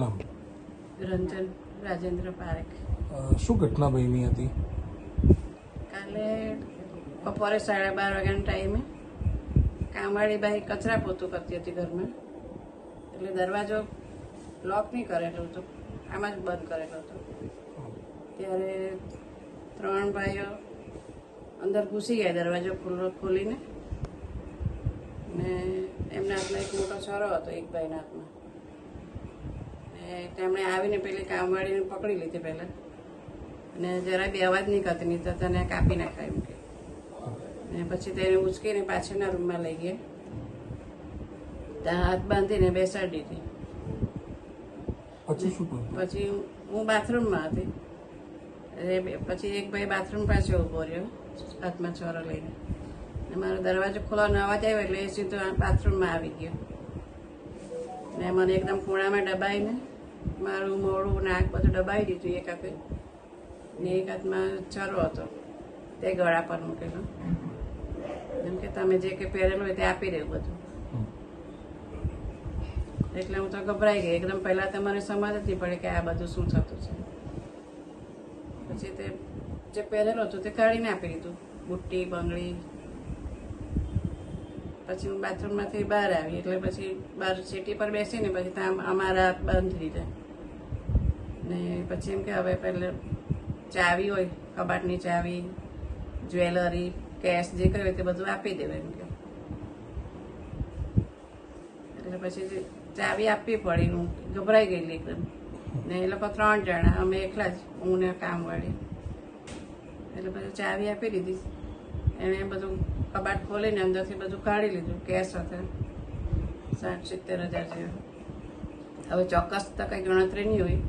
નામ? રંજન રાજેન્દ્ર પારેખ. શું ઘટના બની હતી? કાલે બપોરે 12:30 વાગ્યાના ટાઈમે કામવાળી બાઈ કચરા પોતું કરતી હતી ઘરમાં, એટલે દરવાજો લોક નહીં કરેલો હતો, આમાં જ બંધ કરેલો હતો. ત્યારે 3 ભાઈઓ અંદર ઘૂસી ગયા દરવાજો ખોલીને, ને એમના હાથમાં એક મોટો છરો હતો, એક ભાઈના હાથમાં. તેમણે આવીને પેલી કામવાળીને પકડી લીધી પહેલાં, અને જરા બી અવાજ નહીં કરતી, નહીં તો તને કાપી નાખાય એમ કે. ને પછી તેને ઉચકીને પાછળના રૂમમાં લઈ ગયા, ત્યાં હાથ બાંધીને બેસાડી દીધી. પછી શું થયું? પછી હું બાથરૂમમાં હતી, એટલે પછી એક ભાઈ બાથરૂમ પાસે ઊભો રહ્યો હાથમાં છોરો લઈને, ને મારો દરવાજો ખોલવાનો અવાજ આવ્યો એટલે એ સીધો બાથરૂમમાં આવી ગયો. ને મને એકદમ ખૂણામાં દબાઈને મારું મોઢું નાક બધું દબાવી દીધું એક હાથે, ને એક હાથમાં છરો હતો તે ગળા પર મૂકેલો, જેમ કે તમે જે કે પહેરેલું હોય તે આપી દેવું બધું. એટલે હું તો ગભરાઈ ગઈ એકદમ. પહેલાં તો મને સમજ નથી પડી કે આ બધું શું થતું છે. પછી તે જે પહેરેલું હતું તે કાઢીને આપી દીધું, બુટ્ટી બંગડી. પછી હું બાથરૂમમાંથી બહાર આવી, એટલે પછી બહાર સીટી પર બેસીને પછી ત્યાં અમારા હાથ બંધ દીધા. ને પછી એમ કે હવે પહેલે ચાવી હોય, કબાટની ચાવી, જ્વેલરી, કેશ જે કર્યું હોય તે બધું આપી દેવું એમ કે. એટલે પછી ચાવી આપવી પડી. હું ગભરાઈ ગયેલી એકદમ. ને એ લોકો 3 જણા, અમે એકલા જ, હું ને કામવાળી. એટલે પછી ચાવી આપી દીધી. એણે બધું કબાટ ખોલીને અંદરથી બધું કાઢી લીધું, કેશ હતા 60-70 હજાર જેવા. હવે ચોક્કસ તો કંઈ ગણતરી નહીં હોય,